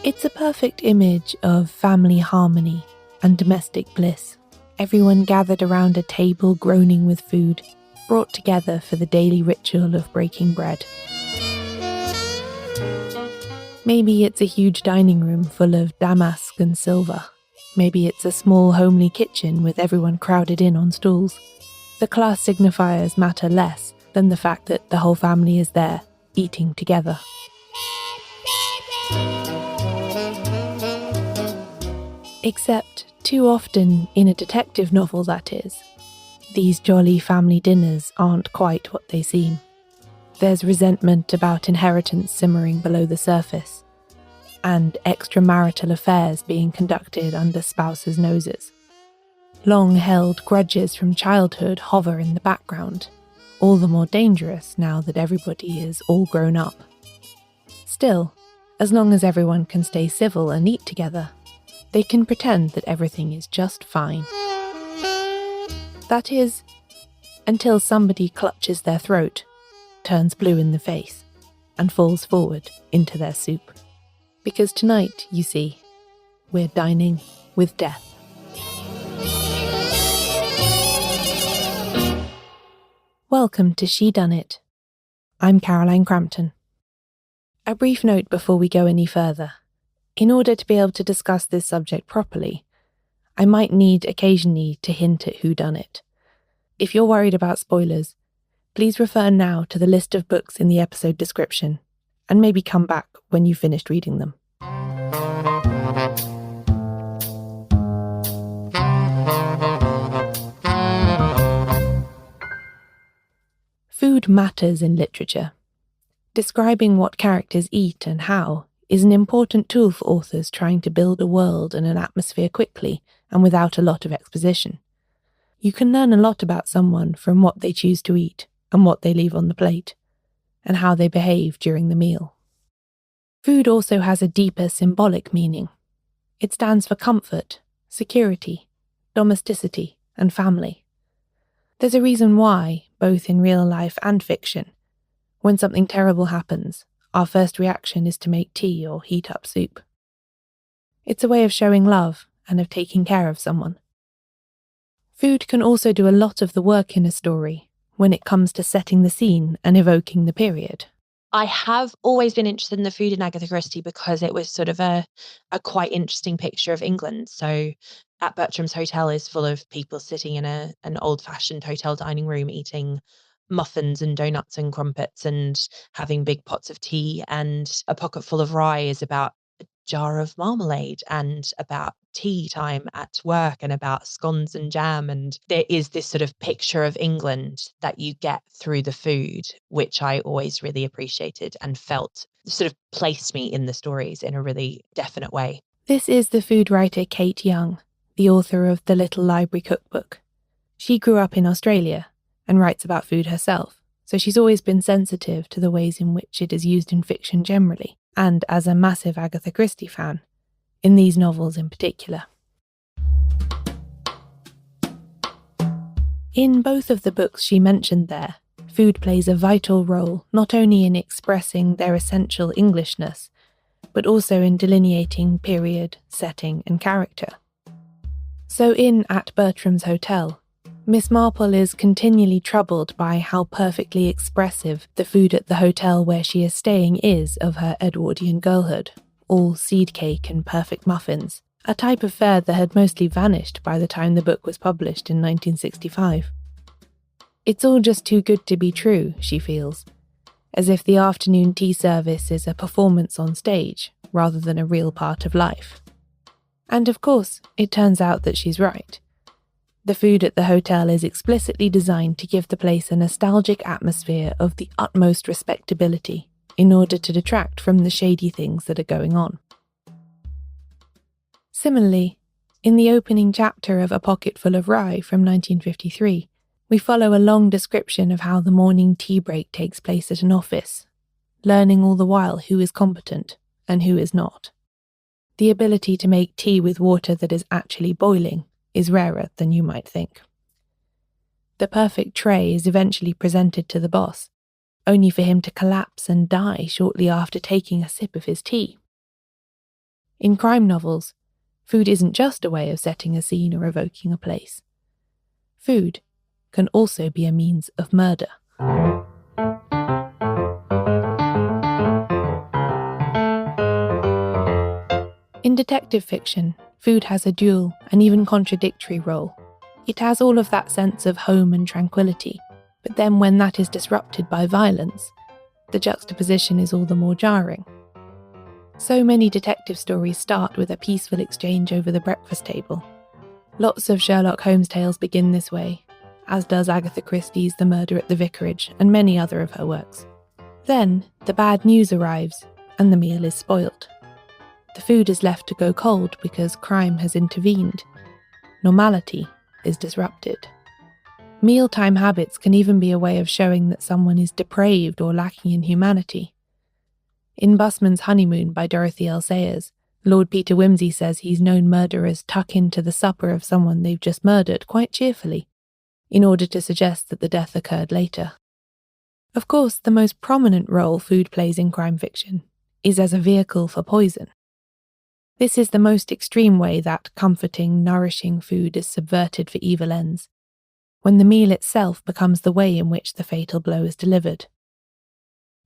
It's a perfect image of family harmony and domestic bliss. Everyone gathered around a table groaning with food, brought together for the daily ritual of breaking bread. Maybe it's a huge dining room full of damask and silver. Maybe it's a small homely kitchen with everyone crowded in on stools. The class signifiers matter less than the fact that the whole family is there, eating together. Except, too often, in a detective novel that is, these jolly family dinners aren't quite what they seem. There's resentment about inheritance simmering below the surface, and extramarital affairs being conducted under spouses' noses. Long-held grudges from childhood hover in the background, all the more dangerous now that everybody is all grown up. Still, as long as everyone can stay civil and eat together, they can pretend that everything is just fine. That is, until somebody clutches their throat, turns blue in the face, and falls forward into their soup. Because tonight, you see, we're dining with death. Welcome to Shedunnit. I'm Caroline Crampton. A brief note before we go any further. In order to be able to discuss this subject properly, I might need occasionally to hint at whodunit. If you're worried about spoilers, please refer now to the list of books in the episode description, and maybe come back when you've finished reading them. Food matters in literature. Describing what characters eat and how is an important tool for authors trying to build a world and an atmosphere quickly and without a lot of exposition. You can learn a lot about someone from what they choose to eat and what they leave on the plate, and how they behave during the meal. Food also has a deeper symbolic meaning. It stands for comfort, security, domesticity, and family. There's a reason why, both in real life and fiction, when something terrible happens, our first reaction is to make tea or heat up soup. It's a way of showing love and of taking care of someone. Food can also do a lot of the work in a story when it comes to setting the scene and evoking the period. I have always been interested in the food in Agatha Christie because it was sort of a quite interesting picture of England. So at Bertram's Hotel is full of people sitting in an old-fashioned hotel dining room eating muffins and donuts and crumpets and having big pots of tea, and A Pocket Full of Rye is about a jar of marmalade and about tea time at work and about scones and jam. And there is this sort of picture of England that you get through the food, which I always really appreciated and felt sort of placed me in the stories in a really definite way. This is the food writer Kate Young, the author of The Little Library Cookbook. She grew up in Australia and writes about food herself, so she's always been sensitive to the ways in which it is used in fiction generally, and as a massive Agatha Christie fan, in these novels in particular. In both of the books she mentioned there, food plays a vital role not only in expressing their essential Englishness, but also in delineating period, setting, and character. So in At Bertram's Hotel, Miss Marple is continually troubled by how perfectly expressive the food at the hotel where she is staying is of her Edwardian girlhood, all seed cake and perfect muffins, a type of fare that had mostly vanished by the time the book was published in 1965. It's all just too good to be true, she feels, as if the afternoon tea service is a performance on stage rather than a real part of life. And of course, it turns out that she's right. The food at the hotel is explicitly designed to give the place a nostalgic atmosphere of the utmost respectability in order to detract from the shady things that are going on. Similarly, in the opening chapter of A Pocket Full of Rye from 1953, we follow a long description of how the morning tea break takes place at an office, learning all the while who is competent and who is not. The ability to make tea with water that is actually boiling is rarer than you might think. The perfect tray is eventually presented to the boss, only for him to collapse and die shortly after taking a sip of his tea. In crime novels, food isn't just a way of setting a scene or evoking a place. Food can also be a means of murder. In detective fiction, food has a dual and even contradictory role. It has all of that sense of home and tranquility, but then when that is disrupted by violence, the juxtaposition is all the more jarring. So many detective stories start with a peaceful exchange over the breakfast table. Lots of Sherlock Holmes tales begin this way, as does Agatha Christie's The Murder at the Vicarage and many other of her works. Then, the bad news arrives, and the meal is spoilt. The food is left to go cold because crime has intervened. Normality is disrupted. Mealtime habits can even be a way of showing that someone is depraved or lacking in humanity. In Busman's Honeymoon by Dorothy L. Sayers, Lord Peter Wimsey says he's known murderers tuck into the supper of someone they've just murdered quite cheerfully, in order to suggest that the death occurred later. Of course, the most prominent role food plays in crime fiction is as a vehicle for poison. This is the most extreme way that comforting, nourishing food is subverted for evil ends, when the meal itself becomes the way in which the fatal blow is delivered.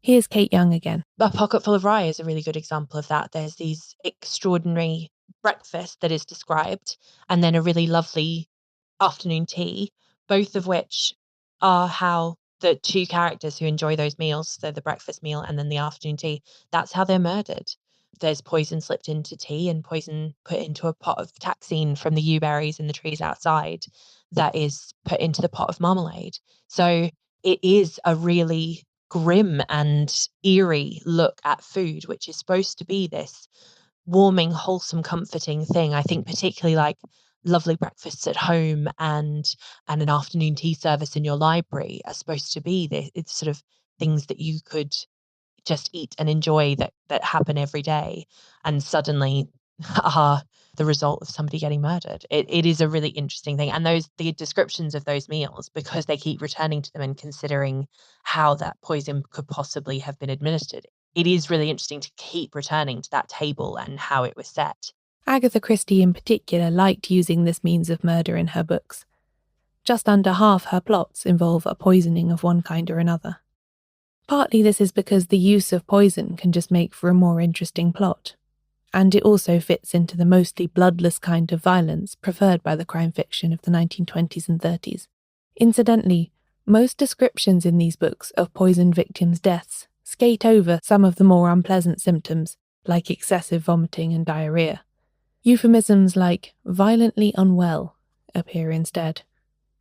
Here's Kate Young again. A Pocket Full of Rye is a really good example of that. There's these extraordinary breakfast that is described, and then a really lovely afternoon tea, both of which are how the two characters who enjoy those meals, so the breakfast meal and then the afternoon tea, that's how they're murdered. There's poison slipped into tea and poison put into a pot of taxine from the yew berries in the trees outside that is put into the pot of marmalade. So it is a really grim and eerie look at food, which is supposed to be this warming, wholesome, comforting thing. I think particularly like lovely breakfasts at home and an afternoon tea service in your library are supposed to be it's sort of things that you could just eat and enjoy that happen every day, and suddenly are the result of somebody getting murdered. It is a really interesting thing, and the descriptions of those meals, because they keep returning to them and considering how that poison could possibly have been administered, it is really interesting to keep returning to that table and how it was set. Agatha Christie in particular liked using this means of murder in her books. Just under half her plots involve a poisoning of one kind or another. Partly this is because the use of poison can just make for a more interesting plot, and it also fits into the mostly bloodless kind of violence preferred by the crime fiction of the 1920s and 30s. Incidentally, most descriptions in these books of poisoned victims' deaths skate over some of the more unpleasant symptoms, like excessive vomiting and diarrhea. Euphemisms like violently unwell appear instead.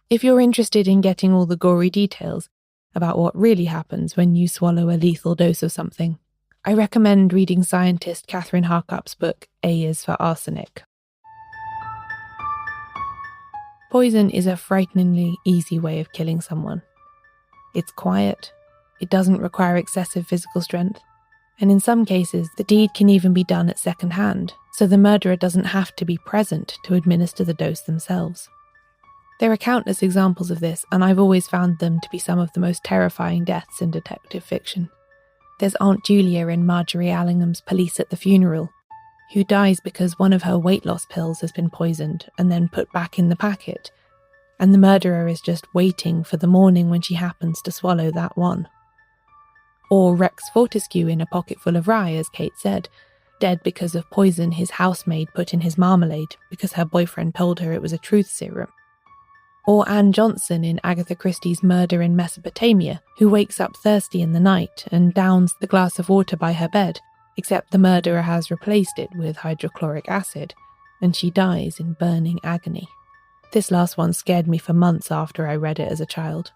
If you're interested in getting all the gory details about what really happens when you swallow a lethal dose of something, I recommend reading scientist Catherine Harkup's book A is for Arsenic. Poison is a frighteningly easy way of killing someone. It's quiet, it doesn't require excessive physical strength, and in some cases the deed can even be done at second hand, so the murderer doesn't have to be present to administer the dose themselves. There are countless examples of this, and I've always found them to be some of the most terrifying deaths in detective fiction. There's Aunt Julia in Marjorie Allingham's Police at the Funeral, who dies because one of her weight loss pills has been poisoned and then put back in the packet, and the murderer is just waiting for the morning when she happens to swallow that one. Or Rex Fortescue in A Pocket Full of Rye, as Kate said, dead because of poison his housemaid put in his marmalade because her boyfriend told her it was a truth serum. Or Anne Johnson in Agatha Christie's Murder in Mesopotamia, who wakes up thirsty in the night and downs the glass of water by her bed, except the murderer has replaced it with hydrochloric acid, and she dies in burning agony. This last one scared me for months after I read it as a child.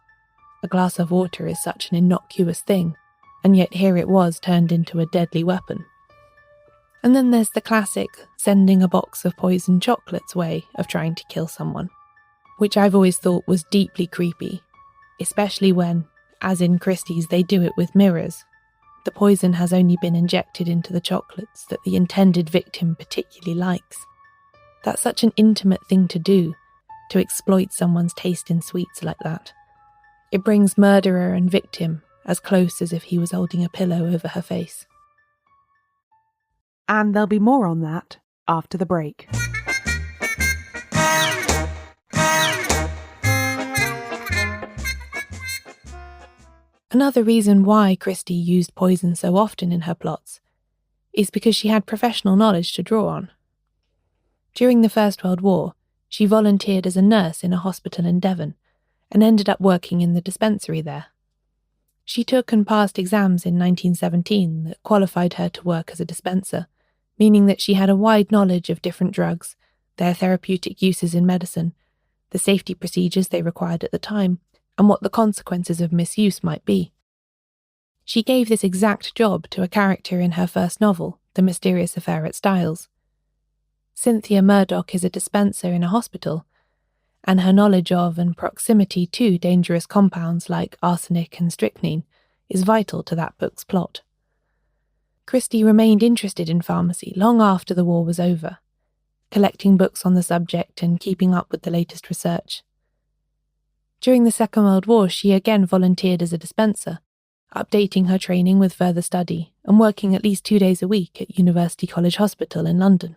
A glass of water is such an innocuous thing, and yet here it was turned into a deadly weapon. And then there's the classic sending a box of poisoned chocolates way of trying to kill someone, which I've always thought was deeply creepy, especially when, as in Christie's, they do it with mirrors. The poison has only been injected into the chocolates that the intended victim particularly likes. That's such an intimate thing to do, to exploit someone's taste in sweets like that. It brings murderer and victim as close as if he was holding a pillow over her face. And there'll be more on that after the break. Another reason why Christie used poison so often in her plots is because she had professional knowledge to draw on. During the First World War, she volunteered as a nurse in a hospital in Devon and ended up working in the dispensary there. She took and passed exams in 1917 that qualified her to work as a dispenser, meaning that she had a wide knowledge of different drugs, their therapeutic uses in medicine, the safety procedures they required at the time, and what the consequences of misuse might be. She gave this exact job to a character in her first novel, The Mysterious Affair at Styles. Cynthia Murdoch is a dispenser in a hospital, and her knowledge of and proximity to dangerous compounds like arsenic and strychnine is vital to that book's plot. Christie remained interested in pharmacy long after the war was over, collecting books on the subject and keeping up with the latest research. During the Second World War, she again volunteered as a dispenser, updating her training with further study and working at least 2 days a week at University College Hospital in London.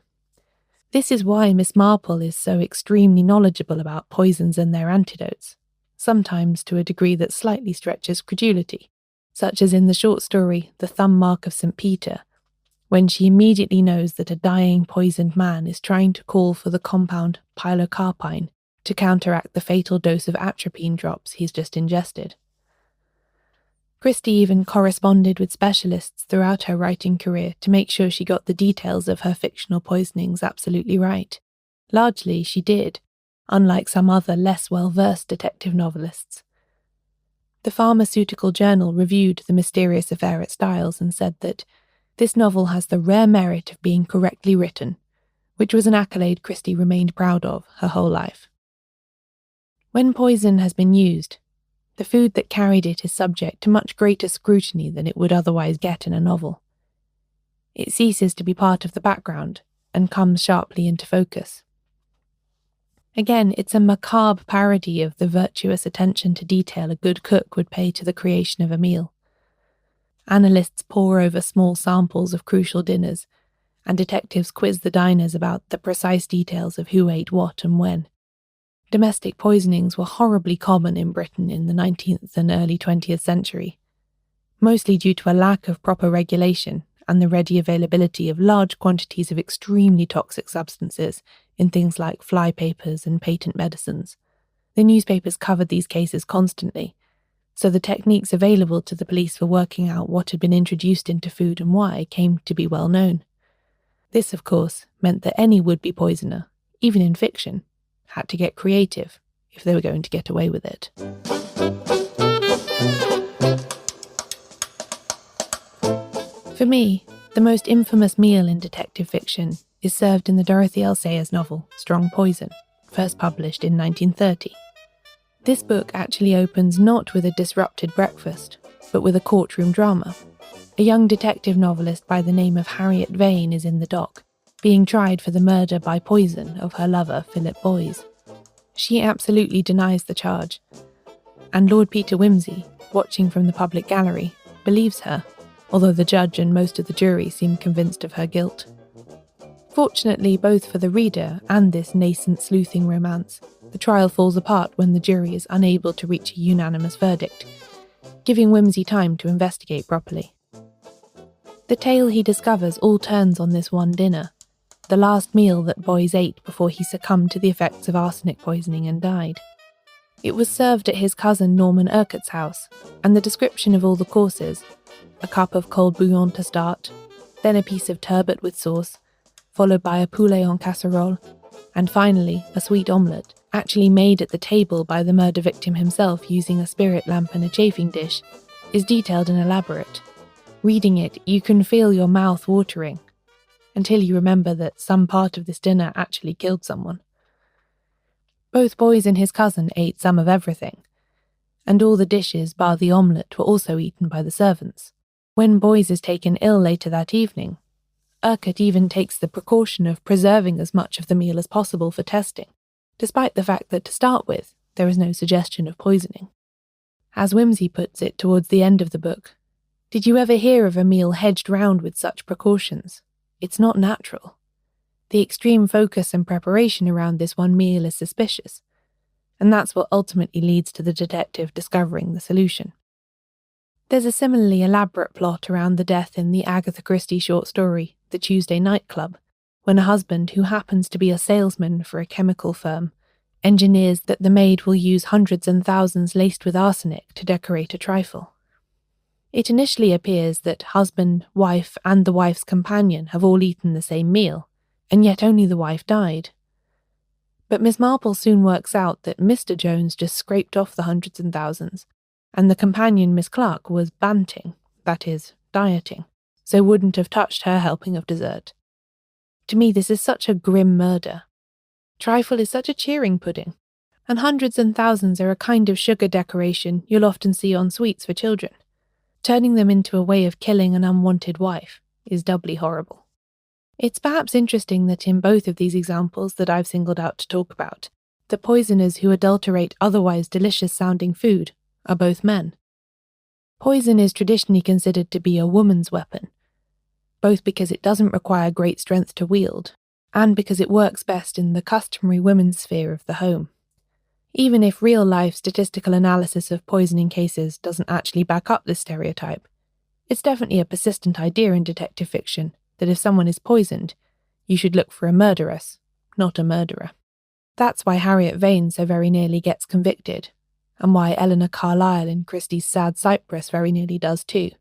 This is why Miss Marple is so extremely knowledgeable about poisons and their antidotes, sometimes to a degree that slightly stretches credulity, such as in the short story The Thumb Mark of St. Peter, when she immediately knows that a dying poisoned man is trying to call for the compound pilocarpine to counteract the fatal dose of atropine drops he's just ingested. Christie even corresponded with specialists throughout her writing career to make sure she got the details of her fictional poisonings absolutely right. Largely, she did, unlike some other less well-versed detective novelists. The Pharmaceutical Journal reviewed The Mysterious Affair at Styles and said that this novel has the rare merit of being correctly written, which was an accolade Christie remained proud of her whole life. When poison has been used, the food that carried it is subject to much greater scrutiny than it would otherwise get in a novel. It ceases to be part of the background and comes sharply into focus. Again, it's a macabre parody of the virtuous attention to detail a good cook would pay to the creation of a meal. Analysts pore over small samples of crucial dinners, and detectives quiz the diners about the precise details of who ate what and when. Domestic poisonings were horribly common in Britain in the 19th and early 20th century, mostly due to a lack of proper regulation and the ready availability of large quantities of extremely toxic substances in things like flypapers and patent medicines. The newspapers covered these cases constantly, so the techniques available to the police for working out what had been introduced into food and why came to be well known. This, of course, meant that any would-be poisoner, even in fiction, had to get creative if they were going to get away with it. For me, the most infamous meal in detective fiction is served in the Dorothy L. Sayers novel Strong Poison, first published in 1930. This book actually opens not with a disrupted breakfast, but with a courtroom drama. A young detective novelist by the name of Harriet Vane is in the dock, being tried for the murder by poison of her lover, Philip Boyes. She absolutely denies the charge, and Lord Peter Wimsey, watching from the public gallery, believes her, although the judge and most of the jury seem convinced of her guilt. Fortunately, both for the reader and this nascent sleuthing romance, the trial falls apart when the jury is unable to reach a unanimous verdict, giving Wimsey time to investigate properly. The tale he discovers all turns on this one dinner, the last meal that Boyes ate before he succumbed to the effects of arsenic poisoning and died. It was served at his cousin Norman Urquhart's house, and the description of all the courses, a cup of cold bouillon to start, then a piece of turbot with sauce, followed by a poulet en casserole, and finally a sweet omelette, actually made at the table by the murder victim himself using a spirit lamp and a chafing dish, is detailed and elaborate. Reading it, you can feel your mouth watering, until you remember that some part of this dinner actually killed someone. Both Boyes and his cousin ate some of everything, and all the dishes bar the omelette were also eaten by the servants. When Boyes is taken ill later that evening, Urquhart even takes the precaution of preserving as much of the meal as possible for testing, despite the fact that to start with, there is no suggestion of poisoning. As Wimsey puts it towards the end of the book, "Did you ever hear of a meal hedged round with such precautions? It's not natural. The extreme focus and preparation around this one meal is suspicious, and that's what ultimately leads to the detective discovering the solution. There's a similarly elaborate plot around the death in the Agatha Christie short story, The Tuesday Night Club, when a husband who happens to be a salesman for a chemical firm engineers that the maid will use hundreds and thousands laced with arsenic to decorate a trifle. It initially appears that husband, wife, and the wife's companion have all eaten the same meal, and yet only the wife died. But Miss Marple soon works out that Mr. Jones just scraped off the hundreds and thousands, and the companion, Miss Clark, was banting, that is, dieting, so wouldn't have touched her helping of dessert. To me, this is such a grim murder. Trifle is such a cheering pudding, and hundreds and thousands are a kind of sugar decoration you'll often see on sweets for children. Turning them into a way of killing an unwanted wife is doubly horrible. It's perhaps interesting that in both of these examples that I've singled out to talk about, the poisoners who adulterate otherwise delicious-sounding food are both men. Poison is traditionally considered to be a woman's weapon, both because it doesn't require great strength to wield, and because it works best in the customary women's sphere of the home. Even if real-life statistical analysis of poisoning cases doesn't actually back up this stereotype, it's definitely a persistent idea in detective fiction that if someone is poisoned, you should look for a murderess, not a murderer. That's why Harriet Vane so very nearly gets convicted, and why Eleanor Carlyle in Christie's Sad Cypress very nearly does too,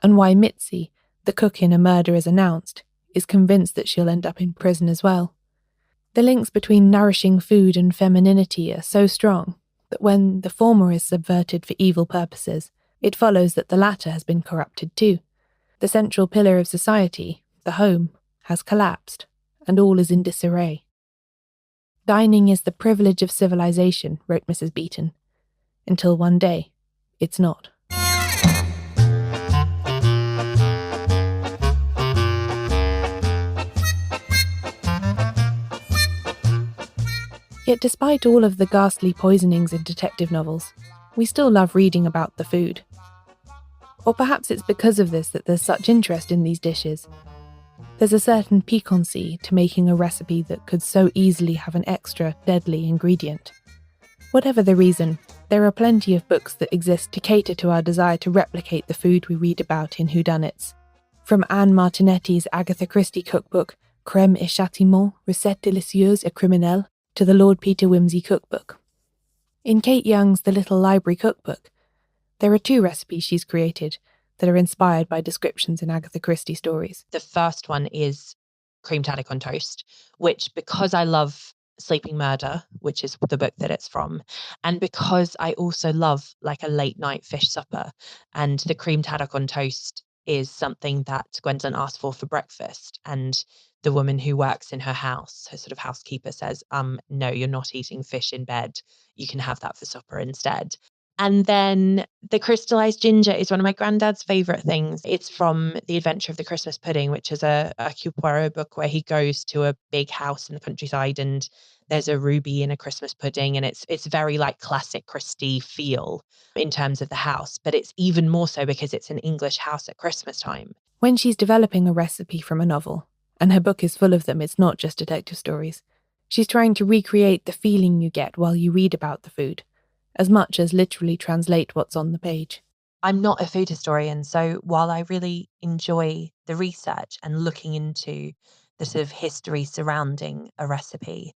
and why Mitzi, the cook in A Murder is Announced, is convinced that she'll end up in prison as well. The links between nourishing food and femininity are so strong that when the former is subverted for evil purposes, it follows that the latter has been corrupted too. The central pillar of society, the home, has collapsed, and all is in disarray. Dining is the privilege of civilization, wrote Mrs. Beeton, until one day, it's not. Yet despite all of the ghastly poisonings in detective novels, we still love reading about the food. Or perhaps it's because of this that there's such interest in these dishes. There's a certain piquancy to making a recipe that could so easily have an extra, deadly ingredient. Whatever the reason, there are plenty of books that exist to cater to our desire to replicate the food we read about in whodunits. From Anne Martinetti's Agatha Christie cookbook, Crème et Châtiment, Recettes délicieuses et criminelles, to the Lord Peter Wimsey cookbook. In Kate Young's The Little Library cookbook, there are 2 recipes she's created that are inspired by descriptions in Agatha Christie stories. The first one is cream haddock on toast, which, because I love Sleeping Murder, which is the book that it's from, and because I also love like a late night fish supper, and the cream haddock on toast is something that Gwendolyn asked for breakfast, and the woman who works in her house, her sort of housekeeper, says, no, you're not eating fish in bed. You can have that for supper instead. And then the crystallized ginger is one of my granddad's favourite things. It's from The Adventure of the Christmas Pudding, which is a Hercule Poirot book where he goes to a big house in the countryside and there's a ruby in a Christmas pudding, and it's very like classic Christie feel in terms of the house, but it's even more so because it's an English house at Christmas time. When she's developing a recipe from a novel, and her book is full of them, it's not just detective stories, she's trying to recreate the feeling you get while you read about the food, as much as literally translate what's on the page. I'm not a food historian, so while I really enjoy the research and looking into the sort of history surrounding a recipe,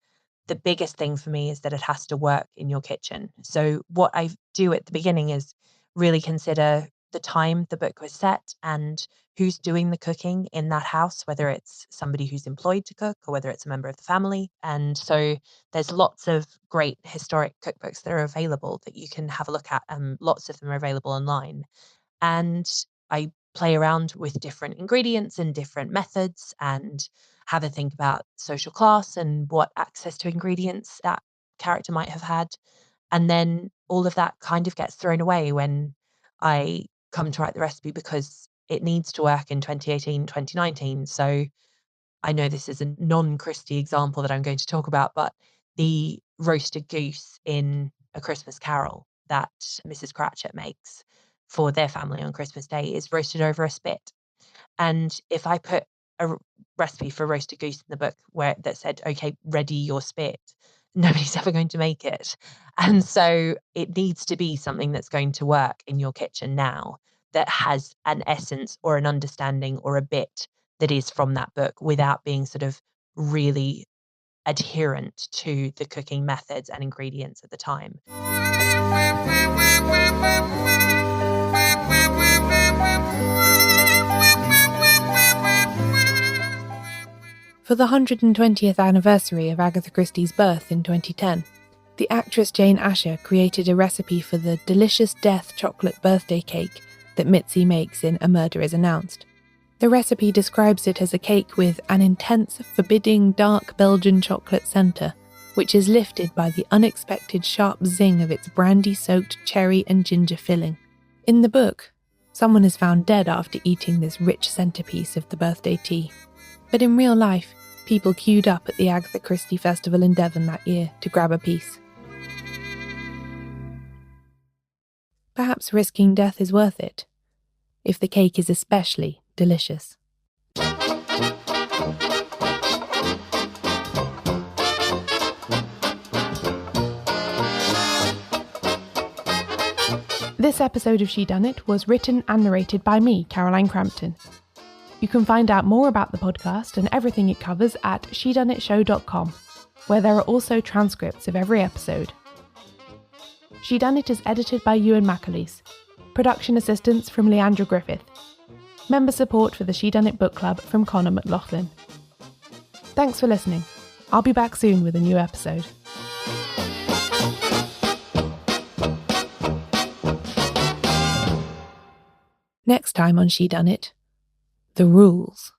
the biggest thing for me is that it has to work in your kitchen. So what I do at the beginning is really consider the time the book was set and who's doing the cooking in that house, whether it's somebody who's employed to cook or whether it's a member of the family. And so there's lots of great historic cookbooks that are available that you can have a look at. Lots of them are available online. And I play around with different ingredients and different methods and have a think about social class and what access to ingredients that character might have had. And then all of that kind of gets thrown away when I come to write the recipe because it needs to work in 2018, 2019. So I know this is a non-Christie example that I'm going to talk about, but the roasted goose in A Christmas Carol that Mrs. Cratchit makes for their family on Christmas Day is roasted over a spit. And if I put a recipe for roasted goose in the book that said, okay, ready your spit. Nobody's ever going to make it. And so it needs to be something that's going to work in your kitchen now, that has an essence or an understanding or a bit that is from that book, without being sort of really adherent to the cooking methods and ingredients at the time. For the 120th anniversary of Agatha Christie's birth in 2010, the actress Jane Asher created a recipe for the delicious death chocolate birthday cake that Mitzi makes in A Murder is Announced. The recipe describes it as a cake with an intense, forbidding, dark Belgian chocolate centre, which is lifted by the unexpected sharp zing of its brandy-soaked cherry and ginger filling. In the book, someone is found dead after eating this rich centrepiece of the birthday tea. But in real life, people queued up at the Agatha Christie Festival in Devon that year to grab a piece. Perhaps risking death is worth it, if the cake is especially delicious. This episode of Shedunnit was written and narrated by me, Caroline Crampton. You can find out more about the podcast and everything it covers at shedunnitshow.com, where there are also transcripts of every episode. Shedunnit is edited by Euan MacAleece. Production assistance from Leandra Griffith. Member support for the Shedunnit Book Club from Connor McLoughlin. Thanks for listening. I'll be back soon with a new episode. Next time on Shedunnit, the rules.